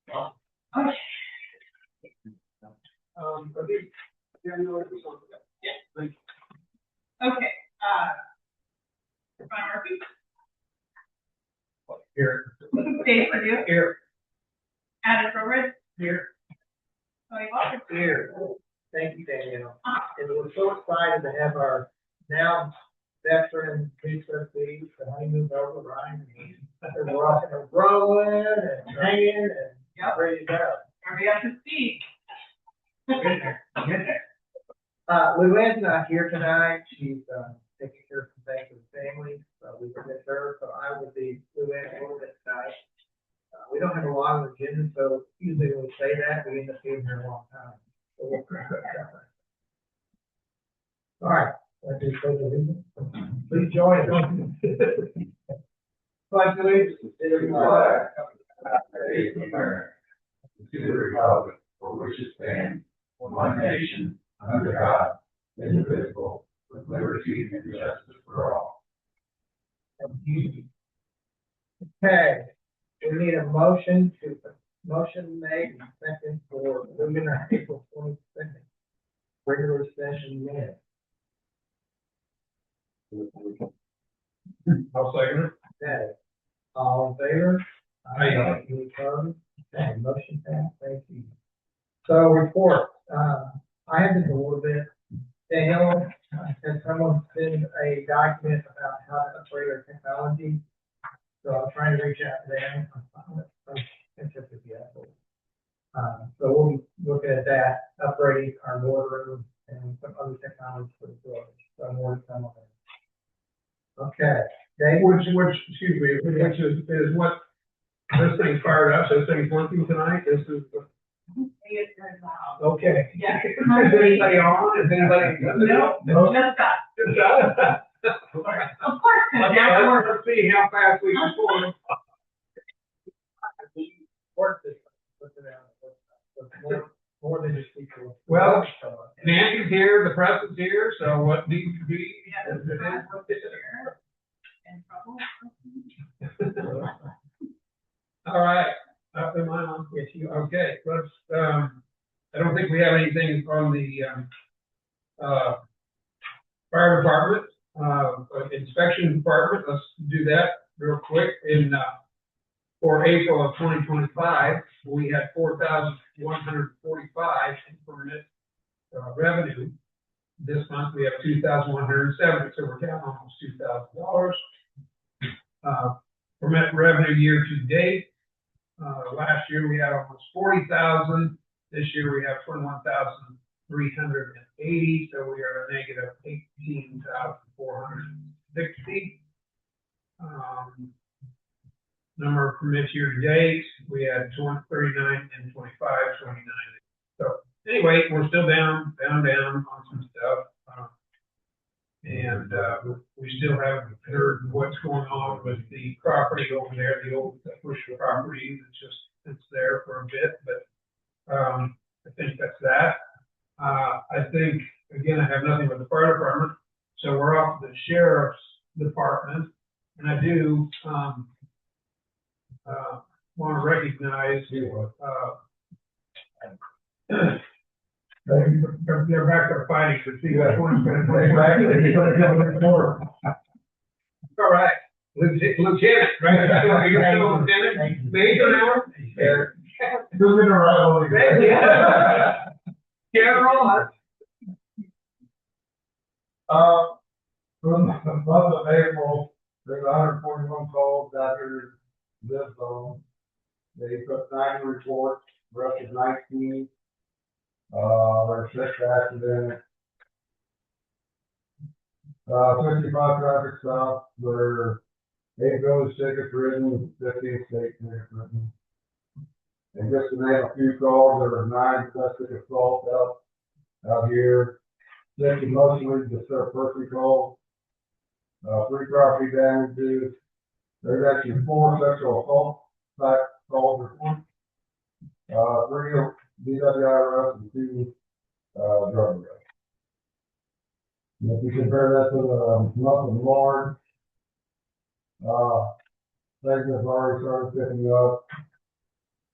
Okay. Okay. Ron Murphy. Here. Dave Perdue. Here. Adam Robert. Here. Tony Walker. Here. Thank you, Danielle. And we're so excited to have our now veteran trustees, the honeymoon over, Ryan. They're rocking and rolling and hanging and ready to go. Are we up to speed? Luann's not here tonight. She's taking care of some things with the family. We miss her, so I will be Luann a little bit tonight. We don't have a long agenda, so usually when we say that, we end up being here a long time. So all right, let's do pledge of allegiance. Please join us. Pledge of allegiance to the flag of the United States of America, to the republic for which it stands, one nation, under God, indivisible, with liberty and justice for all. Okay, we need a motion made and second for moving our April 22nd regular session minutes. I'll second it. Okay, all in favor? Aye. Any opposed? Okay, motion passed, thank you. So report, I have this a little bit. Danielle, can someone send a document about how to upgrade our technology? So I'm trying to reach out to them. So we'll be looking at that, upgrading our boardroom and some other technology for the village. So more to come on that. Okay, Dave? Excuse me, which is what this thing fired up, this thing's working tonight, this is. Okay. Yeah. Is anybody on? Is anybody? No, just that. Of course, because now we're. Let's see how fast we can score. Work this, put it out. More than just people. Well, Nancy's here, the press is here, so what needs to be? Yeah, this is in trouble. All right, up in my on. Yes, you Okay, let's, I don't think we have anything on the, fire department, inspection department. Let's do that real quick. For April of 2025, we had 4,145 in permit revenue. This month we have 2,170, so we're down almost $2,000. Permit revenue year to date. Last year we had almost 40,000. This year we have 21,380. So we are a negative 18,460. Number of permits year to date, we had 39 and 25, 29. So anyway, we're still down on some stuff. And we still haven't heard what's going on with the property over there, the old Busher property. It's there for a bit, but I think that's that. I think, again, I have nothing with the fire department, so we're off to the sheriff's department. And I do want to recognize they're back there fighting for see which one's going to play back. All right, Lieutenant, right? Are you still Lieutenant? Major now? Moving around. General. From the month of April, there's 141 calls after this zone. They took 9 reports, Rush is 19. There's 6 accidents. 55 traffic stops, there 8 village tickets written, 15 state tickets written. And just to name a few calls, there were 9 domestic assaults out here. 6 emotionally disturbed person calls. 3 property damages. There's actually 4 sexual assault type calls reported. 3 DWI arrests and 2 drug arrests. And if you compare that to the month of March, things have already started picking up.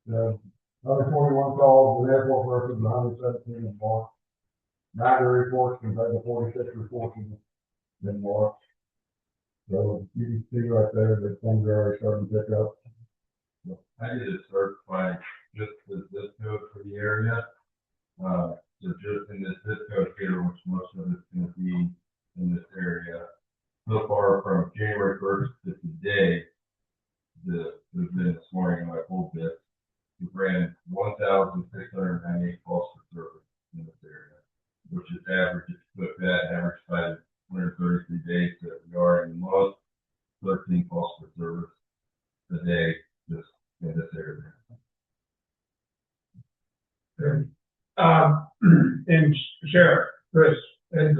The Other 21 calls, the airport versus 117 in March. 90 reports compared to 46 reports in March. So you can see right there that things are already starting to pick up. I did a search by just the zip code for the area. So just in this zip code here, which most of it's gonna be in this area. So far from January 1st to today, there's been this morning when I pulled this, we ran 1,698 calls for service in this area, which is average, if you put that average by 133 days that we are in the month, 13 calls for service a day just in this area. And Sheriff, Chris, and,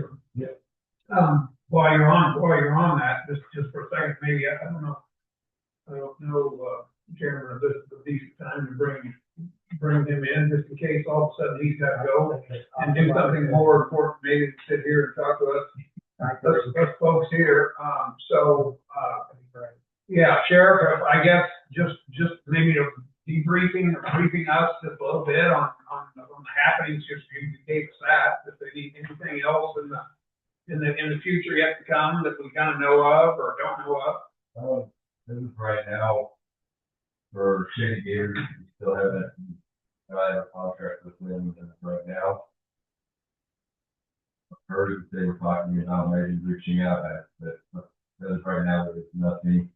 while you're on that, just for a second, maybe, I don't know, Chairman, if this is a decent time to bring him in, just in case all of a sudden he's got to go and do something more important, maybe sit here and talk to us folks here. Yeah, Sheriff, I guess just maybe a debriefing or briefing us just a little bit on the happenings, just you gave us that, if they need anything else in the future yet to come that we kind of know of or don't know of. This is right now for Shady Gators, we still haven't, I have a contract with them right now. I've heard that they were talking about maybe reaching out, but as right now, there's nothing.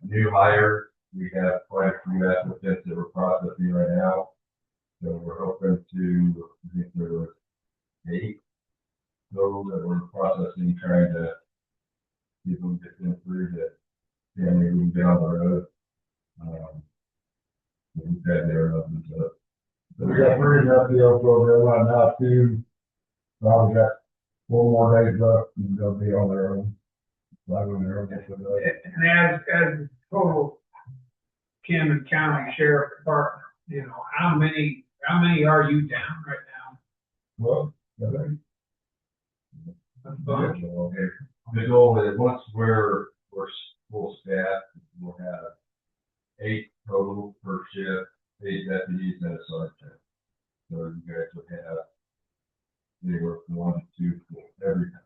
New hire, we have quite a few applicants that we're processing right now. So we're hoping to, I think there was 8 total that we're processing, trying to see if we can get them through that. Yeah, maybe we can get on the road. We've had their others up. So we got 3 in the FPL program right now, 2. Probably got 4 more days left and they'll be on their own. And as total Camden County Sheriff Department, you know, how many are you down right now? Well, I think That's a bunch. The goal is once we're full staff, we'll have 8 total per shift, 8 deputies and a sergeant. So you guys will have anywhere from 1 to 2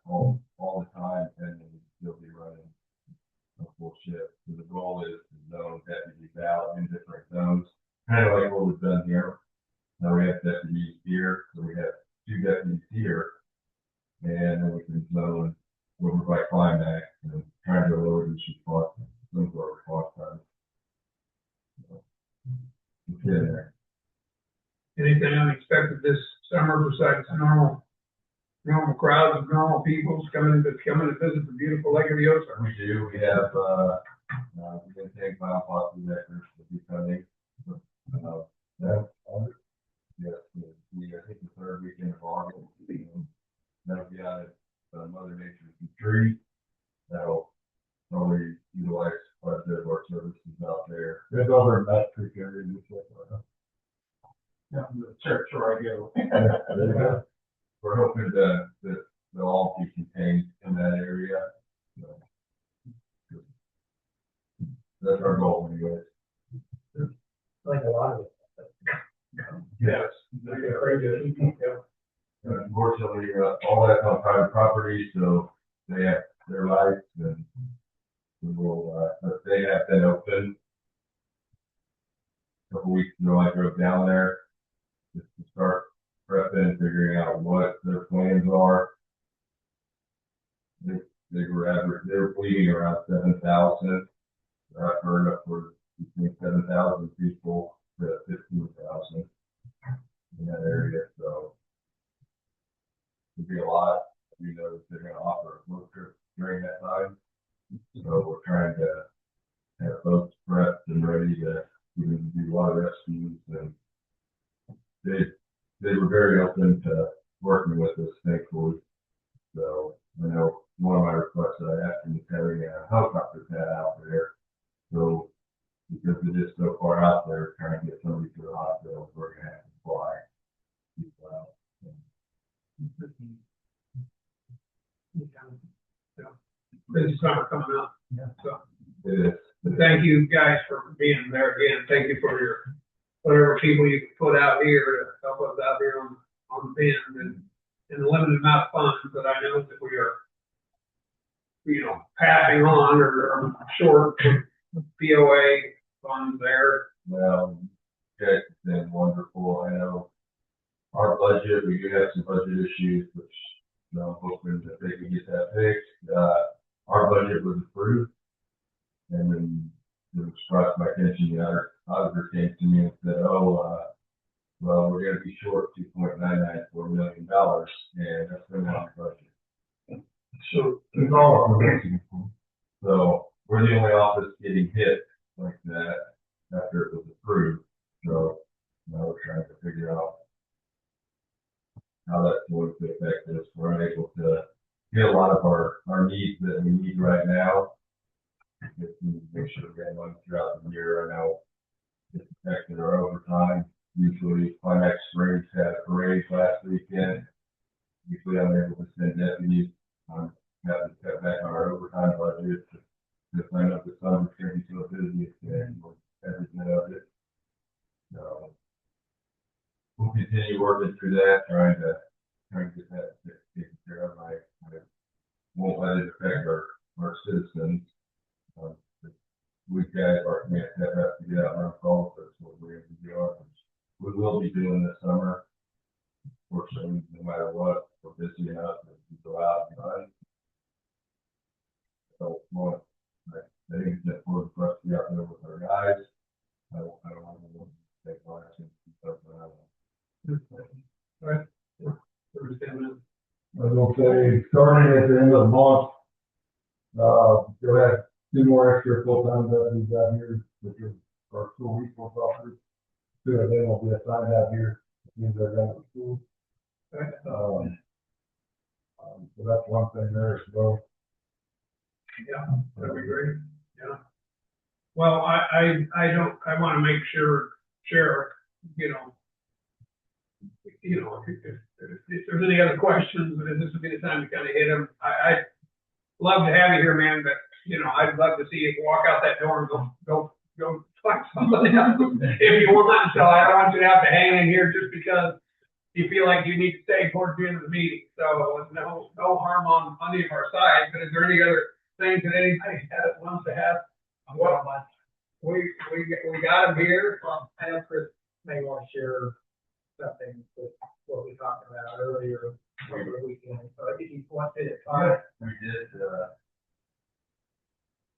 all the time, and then you'll be running a full shift. So the goal is to zone deputies out in different zones, kind of like what we've done here. Now we have deputies here, so we have 2 deputies here, and then we can zone over by climax and trying to lower the response, some of our response time. Yeah, there. Anything unexpected this summer besides normal crowds of normal people coming to visit the beautiful Lake of the Ozarks? We do. We have we can take my possible records to be coming. Yes, I think the 3rd weekend of August. That'll be out at Mother Nature's Retreat. That'll probably utilize quite a bit of our services out there. it's over in that creek area. Yeah, the church where I go. There you go. We're hoping that they'll all be contained in that area. So, that's our goal anyway. Like a lot of it. Yes. Yeah. Unfortunately, all that's on private property, so they have their rights, and we will, but they have been open. A couple weeks ago, I drove down there just to start prepping and figuring out what their plans are. They were bleeding around 7,000. I've heard upwards between 7,000 people to 15,000 in that area, so it'd be a lot. We know that they're going to offer a road trip during that time, so we're trying to have folks prepped and ready to even do water rescues, and they were very open to working with us, thankfully. So I know one of my requests that I asked them is having a helicopter pad out there. So because it is so far out there, trying to get somebody to the hospital, we're going to have to fly people out. This is summer coming up. Yeah. So It is. Thank you guys for being there again. Thank you for your, whatever people you put out here to help us out here on the bend and the limited amount of funds that I know that we are, passing on or short of POA funds there. Well, you guys have been wonderful. I know our budget, we do have some budget issues, which, I'm hoping that they can get that fixed. Our budget was approved. And then it was brought to my attention, the auditor came to me and said, well, we're gonna be short $2.994 million, and that's been on the budget. So, It's all amazing. So we're the only office getting hit like that after it was approved. So now we're trying to figure out how that's going to affect us. We're unable to get a lot of our needs that we need right now. Just need to make sure we have money throughout the year. I know it's affected our overtime. Usually Climax Springs had a parade last weekend. Usually I'm able to send deputies. I'm having to cut back on our overtime budget. Just I know the summer's going to be so busy and every minute of it. So we'll continue working through that, trying to get that taken care of. I won't let it affect our citizens. We've got our command staff have to get out and run calls. That's what we're going to do. We will be doing this summer. Fortunately, no matter what, we're busy enough to go out and run. So, I think it's important for us to be out there with our guys. I don't want to take last and stuff like that. right. I was gonna say, starting at the end of the month, you'll have 2 more extra full-time deputies out here, which are our school resource officers. 2 of them will be assigned out here, as soon as they're done with school. So that's one thing there as well. Yeah, that'd be great. Yeah. Well, I want to make sure, Sheriff, if there's any other questions, this would be the time to kind of hit them. I'd love to have you here, man, but, I'd love to see you walk out that door and go find somebody else if you want. So I don't want you to have to hang in here just because you feel like you need to stay towards the end of the meeting. So no harm on any of our sides, but is there any other things that anybody wants to have? Well, we got them here. I know Chris may want to share something with what we talked about earlier over the weekend. So I think you want to it. We did,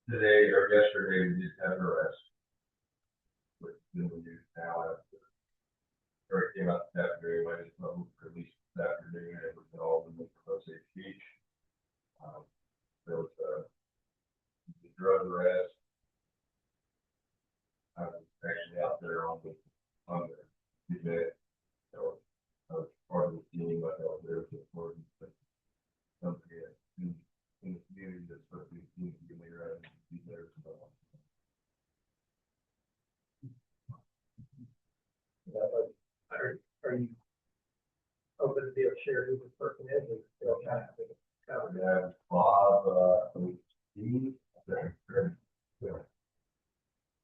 today or yesterday, we did have an arrest. Which then we do now after, or it came out this afternoon, I just released this afternoon, and it was all in the Osage Beach. There was a drug arrest. I was actually out there on the event. So I was part of the team, but I was there to support something in the community that's supposed to be around and be there as well. Are you open to be able to share who this person is? Or still kind of Yeah, Bob, Steve,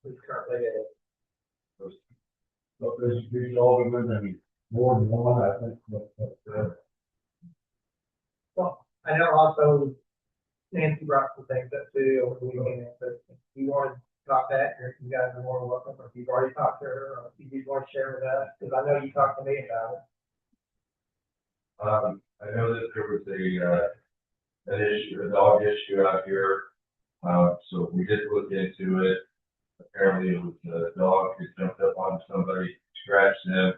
who's currently at So there's these aldermen and more than one, I think, but, Well, I know also Nancy brought some things up too over the weekend, but if you want to talk that, or if you guys are more than welcome, or if you've already talked to her, or if you want to share with us, because I know you talked to me about it. I know that there was an issue, a dog issue out here. So we did look into it. Apparently it was a dog who jumped up on somebody, scratched them.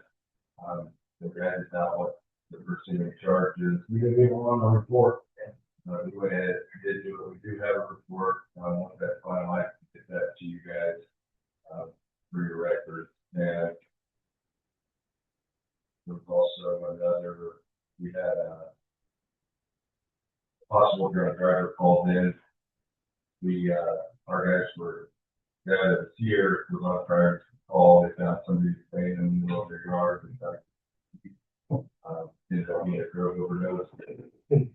The guy is not what the person in charge is. we didn't even want to report. We went ahead, we did do it. We do have a report. Once that's finalized, get that to you guys, for your records. And there was also we had a possible drunk driver called in. Our guys were, guy that was here was on a prior call. They found somebody staying in the middle of their yard. Ended up being a drug overdose. They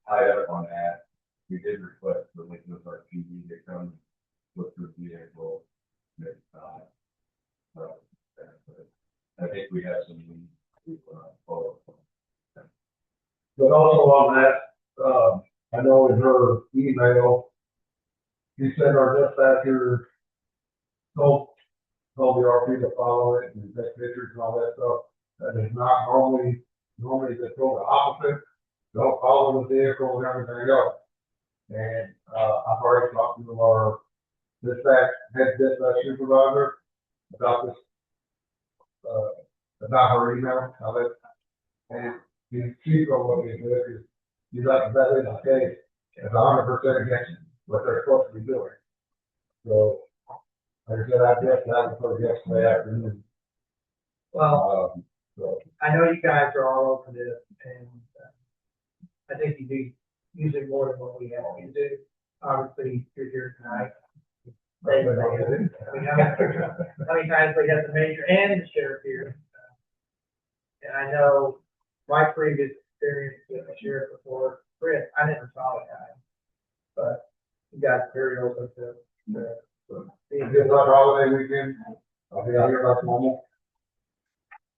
tied up on that. We did request the link with our PD to come look through the we have some, follow up. But also on that, I know in her email, she said our dispatcher told the RP to follow it and take pictures and all that stuff. That is not normally they go the opposite. Don't follow the vehicle and everything else. And, I've already talked to our head dispatch supervisor about this, about her email, and she's gonna look into it, because she's like, that is the case, it's 100% against what they're supposed to be doing. So, like I said, I guess that was for yesterday afternoon. Well, So, I know you guys are all over this, and I think you do usually more than what we have to do. Obviously, you're here tonight. We know how many times we had the major and the sheriff here. And I know my previous experience with the sheriff before, Chris, I never saw the guy. But you guys are very open to being it's not holiday weekend, I'll be out here like normal.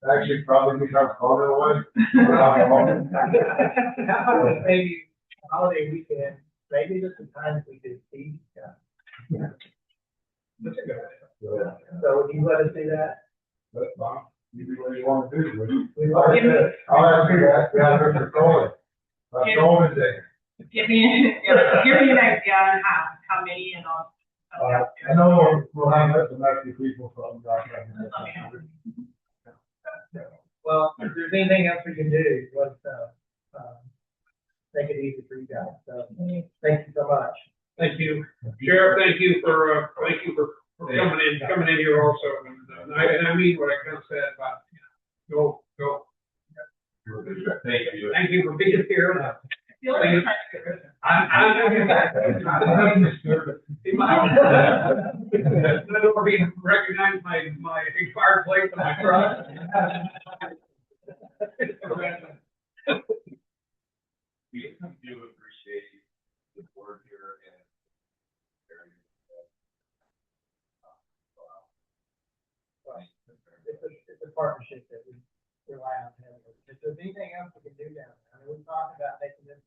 Actually, probably because farther away. Maybe holiday weekend, maybe just the times we did see. That's a good idea. So would you let us do that? That's fine. You do what you want to do, would you? We I'll want to. ask you that, yeah, Mr. Coley. That's Coley today. Give me an idea on how many and all. I know we'll have some extra people from. Well, if there's anything else we can do, let's, make it easy for you guys. So, thank you so much. Thank you, Sheriff, thank you for coming in here also, and I mean what I kind of said about, go. Thank you. Thank you for being here. I'm being recognized my expired plate on my truck. We do appreciate the board here and It's a partnership that we rely on. If there's anything else we can do down there, I mean, we talked about making this,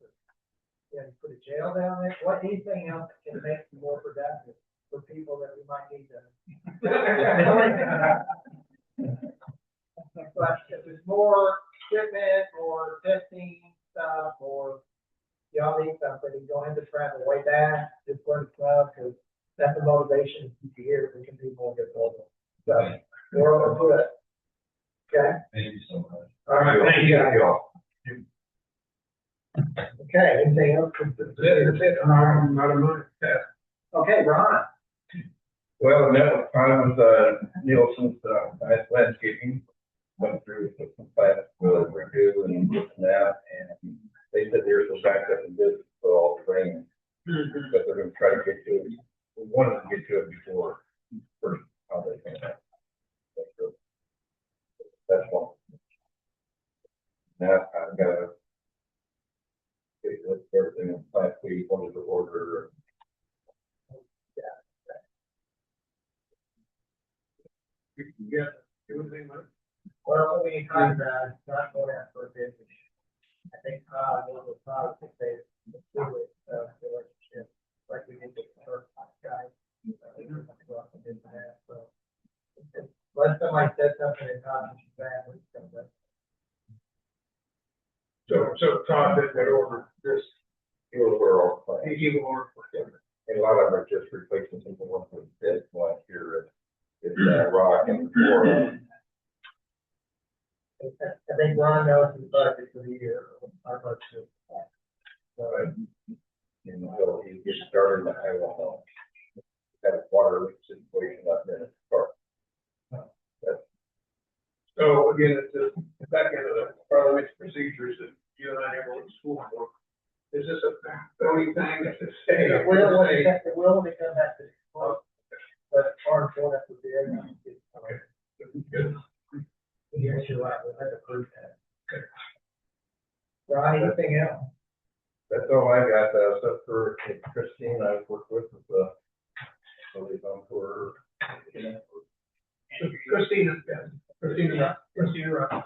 put a jail down there, anything else that can make it more productive for people that we might need to. But if there's more equipment or testing stuff, or y'all need something, you don't have to travel way back, just learn stuff, because that's the motivation to keep you here, so we can do more good for them. So, we're over to it. Okay? thank you so much. All right, thank you. all. Okay, anything else? That's it, not a month. Okay, Ron. Well, I met with fine with, Nielsen's, landscaping, went through some plans, redo and this and that, and they said they're still backed up in business for all the rain. But they're gonna try to get to it, we wanted to get to it before first holiday came out. That's one. Now, I've got a list of everything in plant we wanted to order. Well, we talked about, not going out for a bid. I think, one of the products that they do with, relationship, like we did with the first guy. So, let somebody set something in common, bad, we can come back. So Todd did that order this, He will wear all the plants. he will order for him. And a lot of them are just replacing some of the ones that dead last year. It's rock and floor. I think Ron knows his budget for the year, our budget. So, And so he gets started, I will know. Had a water situation up there. So again, it's back into the parliamentary procedures that you and I never went to school for. Is this a only thing that is stay? it will when they come back to, but our going up with the area. Good. Yes, you're right, we'll have to prove that. Ron, anything else? That's all I got, stuff for Christine, I've worked with the, so they've gone for her. Christine has been Christina Rupp.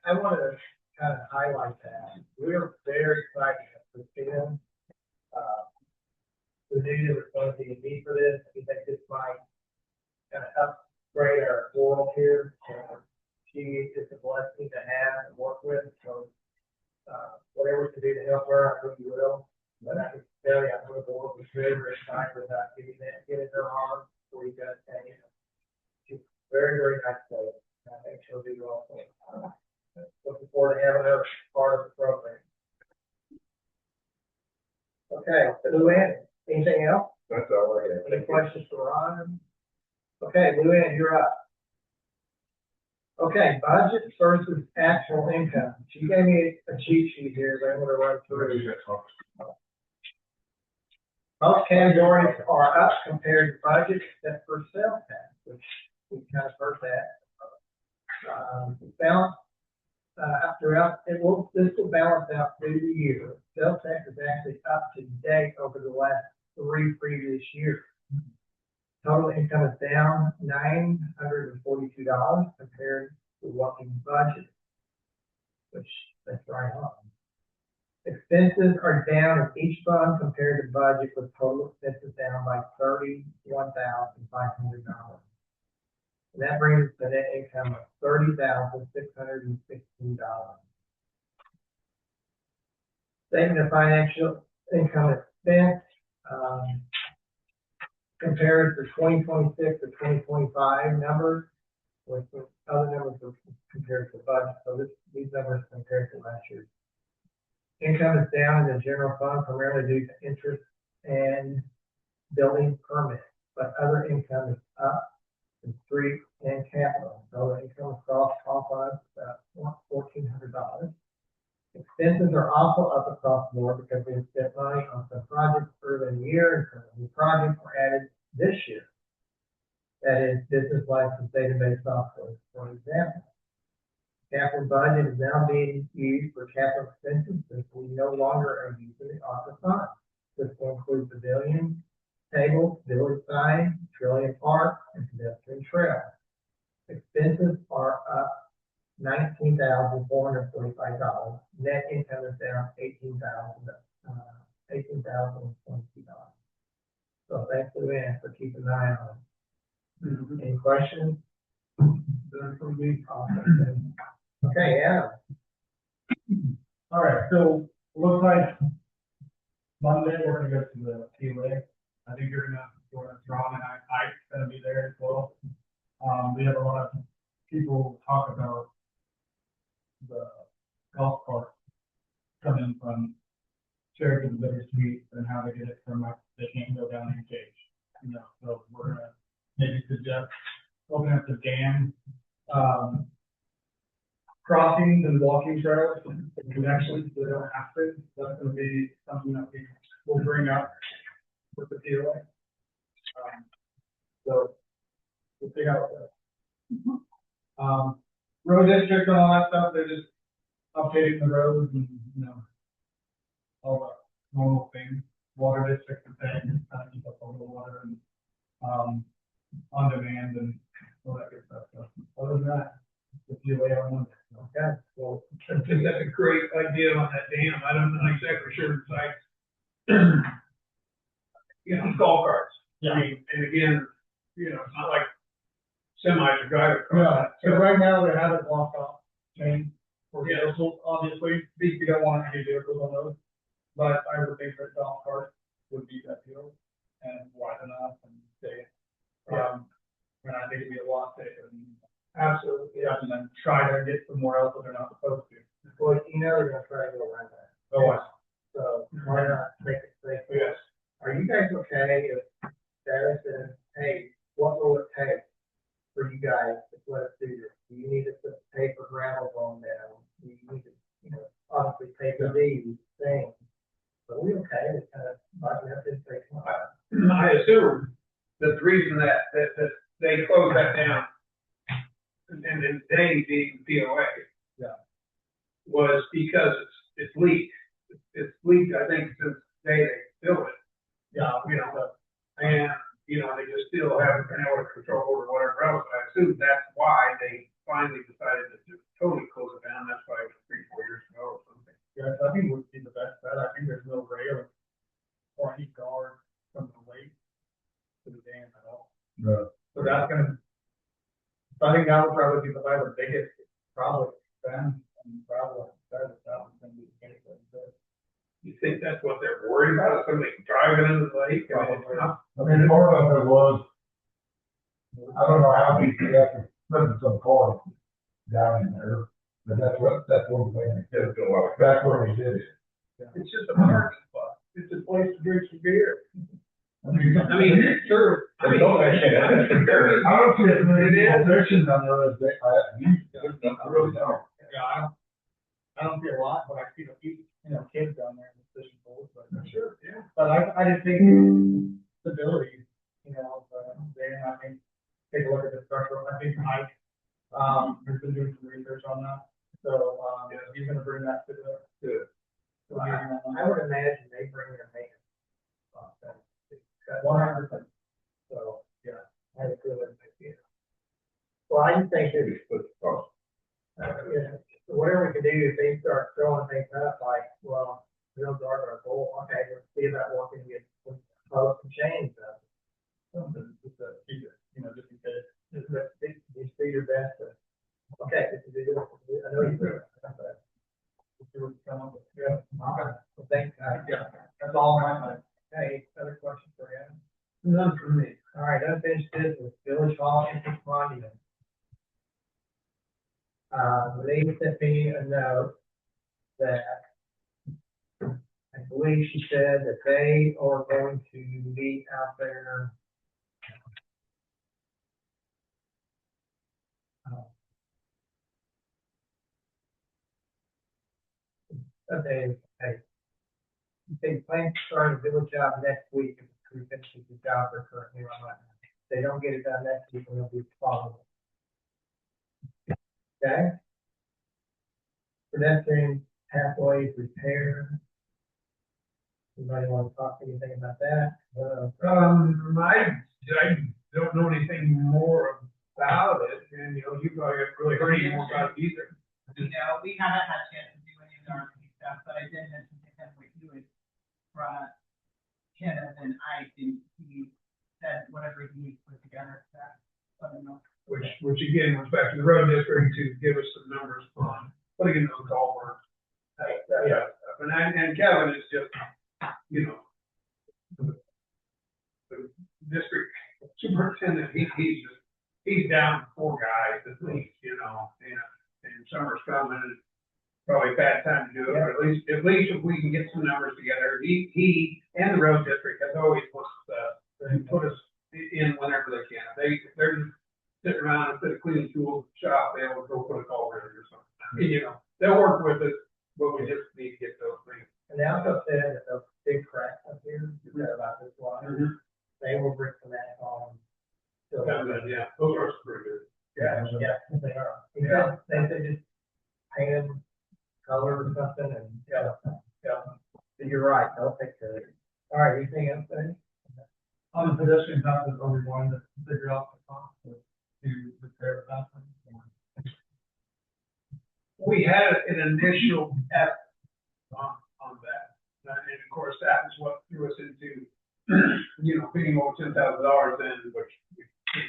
I wanted to kind of highlight that. We're very excited for Christina. We knew there was going to be a need for this. We think this might kind of upgrade our world here. She is a blessing to have and work with. So, whatever we can do to help her, I hope you will. But I can tell you, I know the board was very, very excited about getting her on. So we got, she's very, very nice lady. I think she'll do well. Looking forward to having her part of the program. Okay, so Luann, anything else? That's all I have. Any questions for Ron? Okay, Luann, you're up. Okay, budget versus actual income. She gave me a cheat sheet here that I'm gonna run through. Most categories are up compared to budget except for sales tax, which we kind of heard that. Balance, throughout, this will balance out through the year. Sales tax is actually up to date over the last 3 previous years. Total income is down $942 compared to what we budgeted, which that's right on. Expenses are down in each fund compared to budget, with total expenses down by $31,500. And that brings the net income of $30,616. Statement of financial income expense, compared to 2026 to 2025 numbers, with the other numbers are compared to the budget. So these numbers compared to last year. Income is down in the general fund primarily due to interest and building permits, but other income is up in street and capital. So income across all funds about $1,400. Expenses are also up across the board because we spent money on some projects early in the year, and some new projects were added this year. That is business license database software, for example. Capital budget is now being used for capital expenses since we no longer are using the office funds. This will include pavilion, tables, village sign, Trillium Park, and pedestrian trail. Expenses are up $19,445. Net income is down $18,022. So thanks to Luann for keeping an eye on it. Any questions? Done from me? Awesome. Okay, Adam. All right, so looks like Monday we're gonna go to the PLA. I think you're gonna draw, and I'm gonna be there as well. We have a lot of people talk about the golf cart coming from Cherokee to Bittersweet and how they get it from they can't go down in Cage. So we're gonna maybe suggest opening up the dam, crossings and walking trails and connections that don't have to. That's gonna be something that we will bring up with the POA. So we'll see how it goes. Road district and all that stuff, they're just updating the roads and, all the normal things. Water district and things, kind of keep up all the water and, on demand and all that good stuff. So other than that, the POA on Monday. Okay, well, I think that's a great idea on that dam. I'm not exactly sure the site. Golf carts. Yeah. I mean, and again, it's not like semis are driving across. Yeah, that. so right now they have it blocked off chain for Yeah. vehicles, obviously, we don't want any vehicles on those. But I would think that golf cart would be that deal and wide enough and safe. And I think it'd be a lot safer than Absolutely, yeah. and then try to get somewhere else that they're not supposed to. well, they're gonna try to go around that. Oh, So why not make it safe? Yes. Are you guys okay if Sarah says, hey, what will it take for you guys to let us do this? Do you need us to pay for gravel going down? Do you need to, obviously pay for these things? But we okay, it's kind of, might have to take some time. I assume that the reason that they closed that down, and then they being POA. Yeah. Was because it's leaked. It's leaked, I think, since the day they built it. yeah, And, they just still haven't been able to control it or whatever else. I assume that's why they finally the dam at all. Yeah. So that's gonna, so I think that would probably be by the biggest, probably, spend, and probably, that was gonna be the case. You think that's what they're worried about, is somebody driving into the lake? I mean, it's not- I mean, part of it was, I don't know how we could have to put some cars down in there, but that's one thing. There's been a lot of. That's where we did it. It's just a parking spot, it's a place to drink some beer. I mean, it's true. There's no such thing as a comparison. I don't see as many convictions on there as they, I really don't. Yeah, I don't see a lot, but I see a few, kids down there in the fishing pools, but. Sure, yeah. But I just think stability, they, I think, take a look at the structure, I think Mike, has been doing some research on that, so, he's gonna bring that to the. Good. I would imagine they bring their maintenance. 100%. So, yeah, I agree with you. Well, I just think that, whatever we can do, if they start throwing things up, like, well, real guard our goal, okay, let's see about working to get some posts and chains up. Something, just to keep it, just in case, just do your best to, okay, this is it, I know you do it. Yeah, okay, well, thanks, yeah, that's all I have. Hey, other questions for you? None for me. All right, unfinished business, Village Hall Interest Monument. They sent me a note that I believe she said that they are going to meet out there. They plan to start a village job next week if we finish the job they're currently on right now. If they don't get it done next week, it'll be following. Okay? Pedestrian pathways repair. Anybody want to talk anything about that? I don't know anything more about it, and, you probably haven't really heard any more about it either. We haven't had a chance to do any of the RFP stuff, but I did mention to him what you had brought up. Kenneth and I think he said whatever he needs to put together, that, let him know. Which again, was back to the road district to give us some numbers on putting in those culverts. Yeah, and Kevin is just, the district superintendent, he's down 4 guys at least, and summer's coming and probably a bad time to do it, but at least if we can get some numbers together, he and the road district has always wants to put us in whenever they can. They're just sitting around instead of cleaning tools shop, they'll go put a culvert in or something. They'll work with us, but we just need to get those things. And they also said that those big cracks up here, you read about this one, they will bring some that on. So, Yeah, those are pretty good. yeah, they are. Yeah, they just paint them, color or something, and, So you're right, they'll take care of it. All right, anything else, Dave? On the pedestrian path, is only one to figure out the cost to repair that. We had an initial effort on that. And of course, that was what threw us into, paying over $10,000 in, which we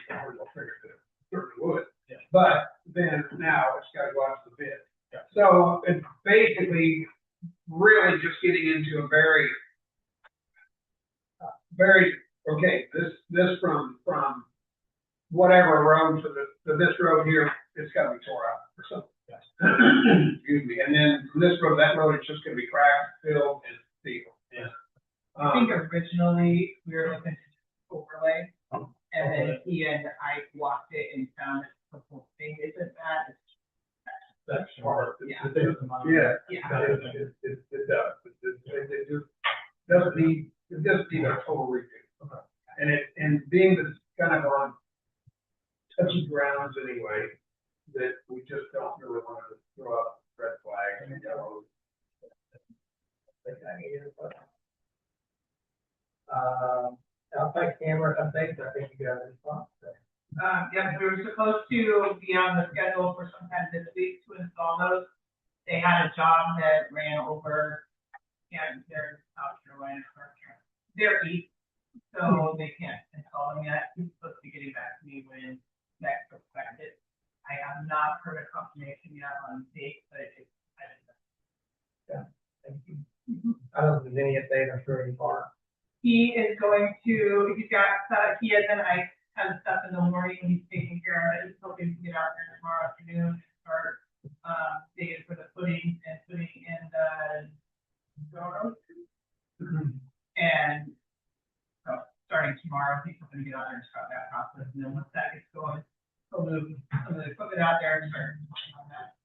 figured that certainly would. Yeah. But then now it's got to go out to the bid. Yeah. So it's basically really just getting into a very, okay, this from whatever road to this road here, it's got to be tore out or something. Excuse me. And then from this road, that road, it's just going to be cracked, filled, and sealed. Yeah. I think originally we were looking to overlay, and then he and I walked it and found it the whole thing isn't that. That's hard. Yeah. It takes some money. Yeah. Yeah. It does. It just doesn't need a total redo. And being that it's kind of on touchy grounds anyway, that we just don't really want to throw up red flags and yellows. Outside camera updates, I think you got a response. Yeah, we were supposed to be on the schedule for sometime this week to install those. They had a job that ran over, they're South Carolina, they're east, so they can't install called him yet. He's supposed to be getting back to me when next expected. I have not heard a confirmation yet on date, but I don't know. Thank you. I don't think there's any update on Shirley Park. He is going to, he's got, he has an ice kind of stuff in the morning, he's taking care of it, he's hoping to get out there tomorrow afternoon, and start, digging for the footing and putting in the doors. And so, starting tomorrow, he's hoping to get out there and start that process, and then once that gets going, he'll move some of the equipment out there and start working on that.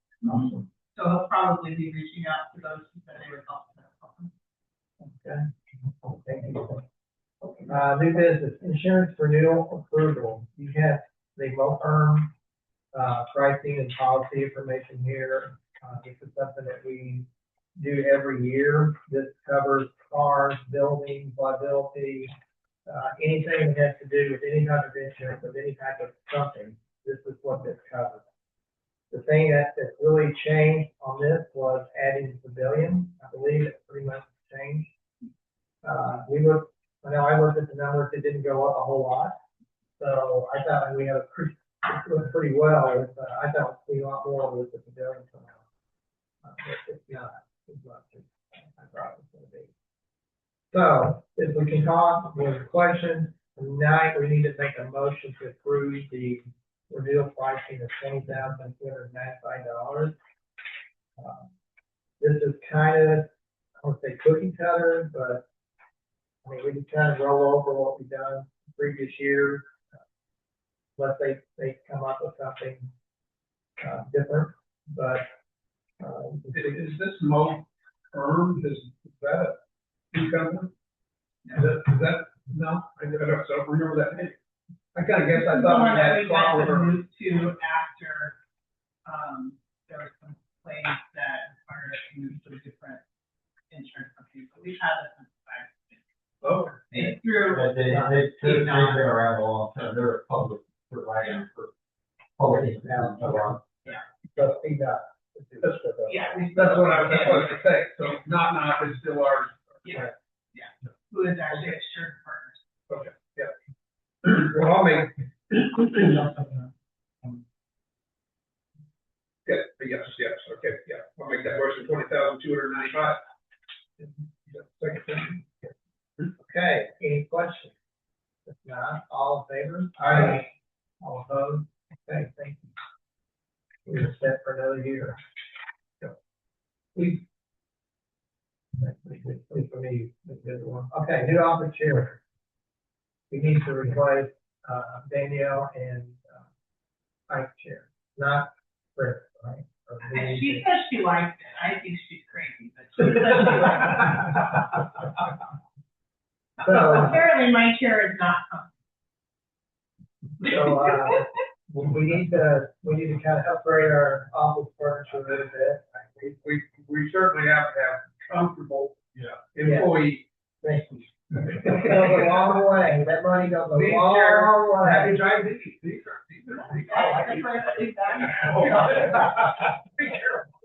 So he'll probably be reaching out to those who said they would help. Okay. Thank you. New business, insurance renewal approval. You have the firm pricing and policy information here. This is something that we do every year. This covers cars, buildings, liability, anything that has to do with any type of insurance of any type of something. This is what this covers. The thing that really changed on this was adding the civilian. I believe it pretty much changed. I know I looked at the numbers, it didn't go up a whole lot. So I thought we had doing pretty well with, I thought we a lot more with the civilian somehow. It's not I thought it was going to be. So if we can talk with questions, tonight we need to make a motion to approve the renewal pricing of $20,295. This is kind of, I won't say cookie cutter, but I mean, we can kind of roll over what we've done the previous year, unless they come up with something different. But Is this Mo firm? Is that a company? Is that no? I don't remember that name. I kind of guess I thought we had we had to move to after there were some claims that required us to move to a different insurance company. So we've had this since Oh, it's through. They've been around a long time. They're a public provider for public now. Yeah. so speak up. Yeah. that's what I was supposed to say. So not is still ours. Yeah. Yeah. Who is actually assured partners. Okay. Yeah. Well, I'll make. Yes. Okay. Yeah. I'll make that motion. $20,295. Second. Okay, any questions? If not, all in favor? Aye. All opposed? Okay, thank you. We're set for another year. Please. Please for me, this is one. Okay, new office chair. We need to replace Danielle and vice chair, not Chris, right? And she says she likes it. I think she's crazy, but she says she likes it. So, Apparently my chair is not we need to kind of upgrade our office furniture a little bit. We certainly have to have comfortable employees. Thank you. It goes a long way. That money goes a long way. Happy drive these are. I like the first thing that. Be careful.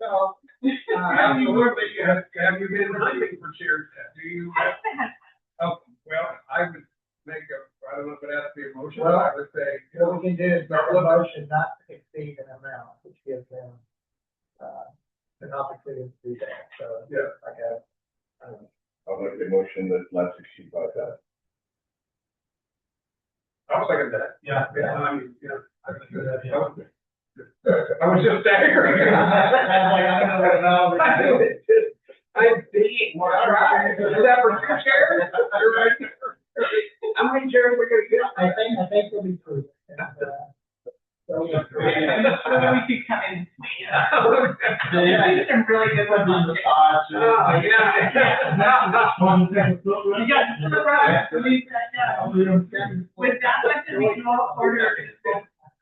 So, Have you been hunting for chairs? Do you? Oh, well, I would make I don't know if it has to be a motion, Well, I would say. what we can do is make a motion not to exceed an amount, which gives them an opportunity to do that. So, Yeah. I guess. I'll make the motion that not to exceed $5,000. I'll second that. Yeah. I mean, I can do that, yeah. I was just staggering. I'm being, all right. Is that for two chairs? You're right. How many chairs we gonna get? I think we'll be prudent. So, We could come in. There's some really good ones on the Oh, yeah. You got the surprise, leave that down. With that much additional order,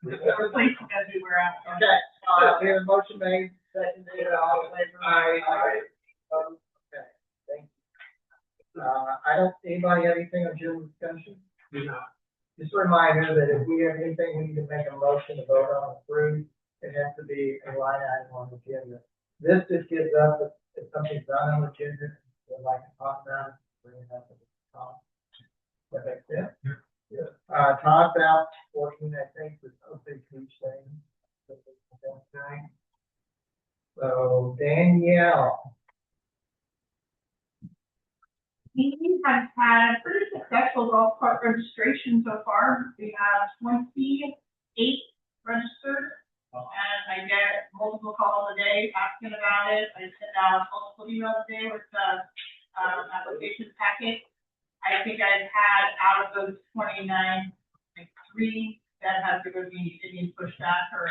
replace as we were at. Okay, we have a motion made, seconded, all in favor? Aye. Okay, thank you. I don't, anybody have anything on general discussion? Just a reminder that if we have anything, we need to make a motion to vote on approve. It has to be a line item on the agenda. This just gives us, if something's not on the agenda, we'd like to talk about it, bring it up at the top. That makes sense. Todd's out working, I think, with something Tuesday. So Danielle, We have had a pretty successful golf cart registration so far. We have 28 registered. And I get multiple calls a day asking about it. I send out multiple emails a day with the application packet. I think I've had out of those 29, like 3 that have given me any pushback or,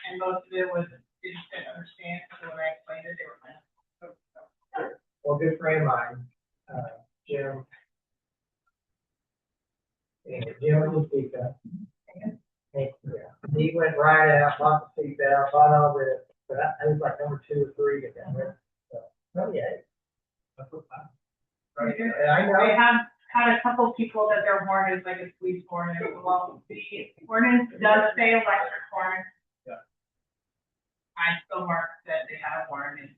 and most of it was didn't understand. So when I explained it, they were kind of. well, good friend of mine, Jim. And Jim was speaker. He went right out, bought the seat out, bought all this, but I was like number 2 or 3 at that rate. So, yeah. Right, and I know. They have had a couple people that their horn is like a police horn. Well, the ordinance does say electric horn. Yeah. I still mark that they have a horn and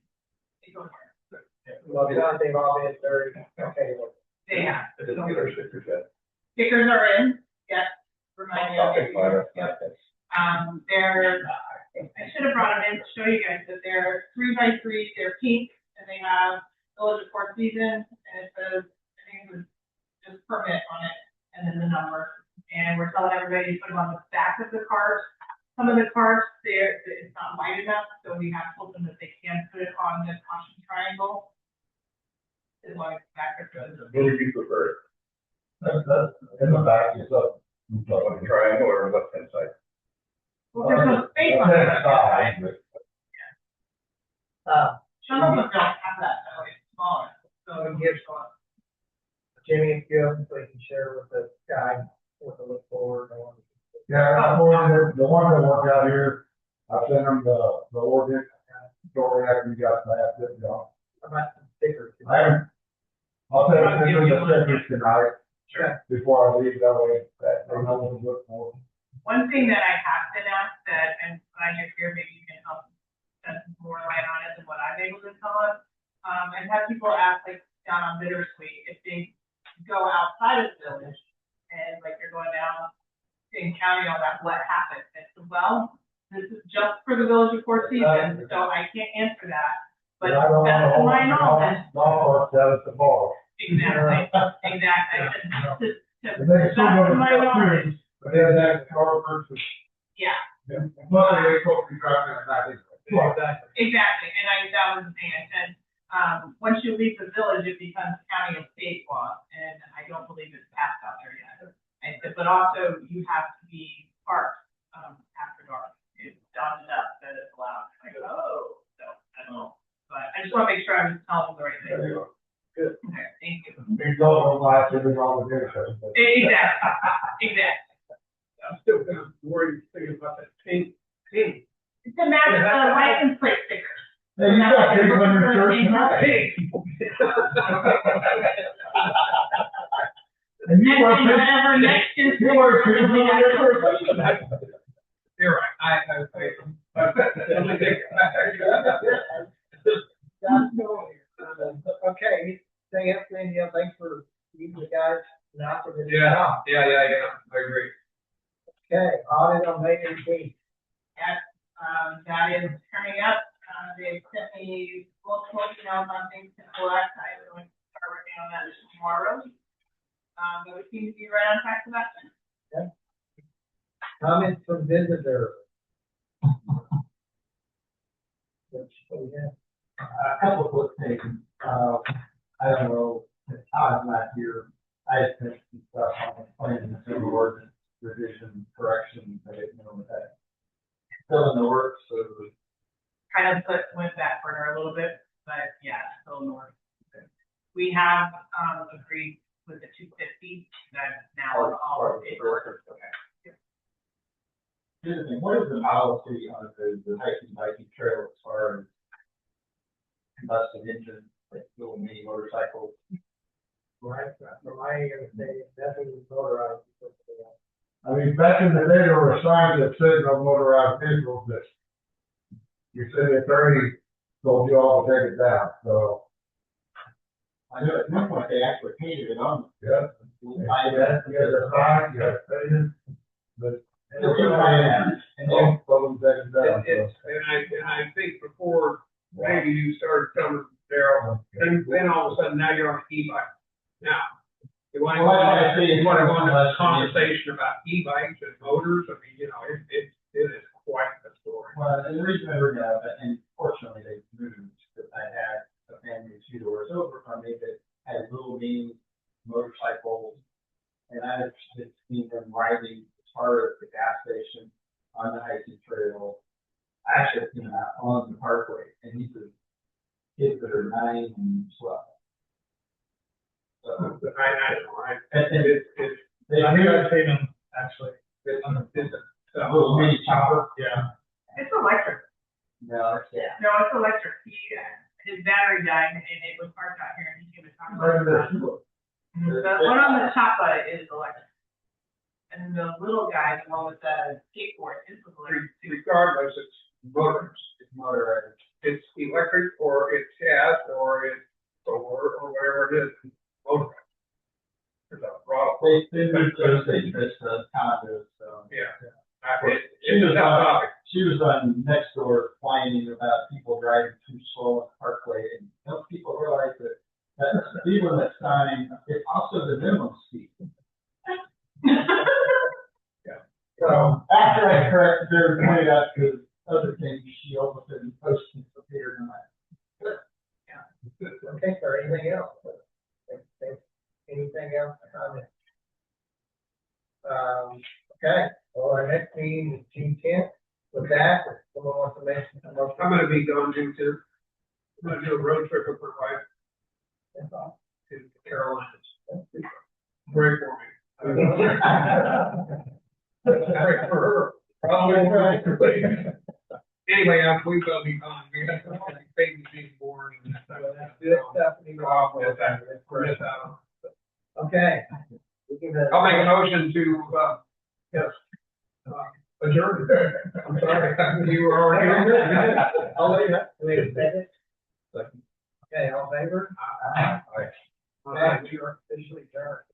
they go for it. Well, they've all been very, okay, well, They have. It doesn't get our stickers yet. Stickers are in, yes. Remind I'll take mine. you. Yep. They're, I should have brought them in to show you guys that they're 3x3, they're pink, and they have Village of Fourth Season, and it says, I think it was just permit on it, and then the number. And we're telling everybody to put them on the back of the cars. Some of the cars, it's not wide enough, so we have told them that they can put it on the caution triangle. As long as it's back of the. What would you prefer? That's, in the back, it's up. On the triangle or left hand side? Well, there's no space on it. Some of them don't have that, though, it's smaller, so so give Jimmy a few of them so he can share with the guy what to look forward on. Yeah, the one that worked out here, I sent them the ordinance, shortly after you got that, you know. How about some stickers? I'll send them the stickers tonight, Sure. before I leave, that way, that they know what to look for. one thing that I have been asked that, and when I get here, maybe you can help shed some more light on it than what I'm able to tell us. I've had people ask, like, down on Bittersweet, if they go outside of the village, and like you're going down King County, all that, what happens? I said, well, this is just for the Village of Four Seasons, so I can't answer that. But I don't that's know, my knowledge. no, that is the bar. Exactly, exactly. I said, And they that's still go to my the knowledge. trees, but then that car versus. Yeah. Plus, they supposed to be driving at night. Exactly, and that was the thing, I said, once you leave the village, it becomes county and state law, and I don't believe it's passed out there yet. I said, but also you have to be parked, after dark, it's done enough that it's allowed. I go, oh, so, I don't know, but I just wanna make sure I'm telling them the right There thing. you go. Good. Okay, thank you. Big dog, lights, everything on the video. Exactly, exactly. I'm still kind of worried, thinking about that pink. It's a matter of license plate sticker. Hey, you got people on your shirt tonight. And you And wear then whatever next is. you wear people on your shirt. You're right, I Okay, anything else, Andy? Thanks for meeting the guys. Not for the. Yeah, I agree. Okay, audit on May 18th. Yes, that is coming up. They sent me multiple emails on things to collect. I'm going to start working on that tomorrow. But we seem to be right on track for that. Comments from visitors. A couple of quick things. I don't know, I'm not here. I had mentioned some stuff on the plan, the civil ordinance revision correction. I didn't know that. Still in the works, so Kind of went back burner a little bit, but yeah, still in the works. We have, agreed with the 250 that now is all paperwork. the other thing, what is the policy on the hiking biking trail as far as combustion engine, like little mini motorcycles? Right, from my understanding, definitely motorized. I mean, back in the day, there were signs that said no motorized vehicles that your city attorney told you all to take it down, so. I know at one point they actually painted it on. Yeah. I bet, You guys are fine, you guys are ready, but. and then, Close that down, so. And I think before maybe you started coming, Daryl, then all of a sudden now you're on e-bike. Now, you want to, Well, I see. you want to go into a conversation about e-bikes and motors, I mean, you know, it is quite a story. well, and the reason I bring it up, and fortunately they moved, because I had a family 2 doors over from me that had little mini motorcycles. And I had seen them riding as far as the gas station on the hiking trail. I actually seen them out on the parkway, and these are kids that are 9 and 12. So, I know, right? and they I think moved I've seen them, actually. a little mini chopper. Yeah. It's electric. No, yeah. No, it's electric. His battery died and it was parked out here and he came to talk Right about in it. there. The one on the top side is electric. And the little guy, the one with the skateboard, is electric too. Regardless, it's motors. It's motorized. It's electric or it's gas or it's solar or whatever it is, motorized. There's a throttle. They moved those things, condos, so. Yeah. It's a tough topic. She was on next door whining about people driving too slow on the parkway, and most people realize that that speed limit sign is also the minimum speed. So after I corrected her and pointed out to other things, she almost didn't post it for Peter tonight. Okay, sir, anything else? Anything else? Comment? Okay, well, our next meeting is June 10th. With that, if someone wants to mention. I'm gonna be gone June 2. I'm gonna do a road trip with my wife to the Carolinas. Great for me. Great for her. Probably great for me. Anyway, we've got to be gone. We have babies being born and that type of stuff. Good stuff. I'll miss that. Miss out. Okay. I'll make a motion to, yes, adjourn. I'm sorry, you were already. I'll leave it. Wait a second. Okay, all in favor? Aye. Okay, we are officially adjourned.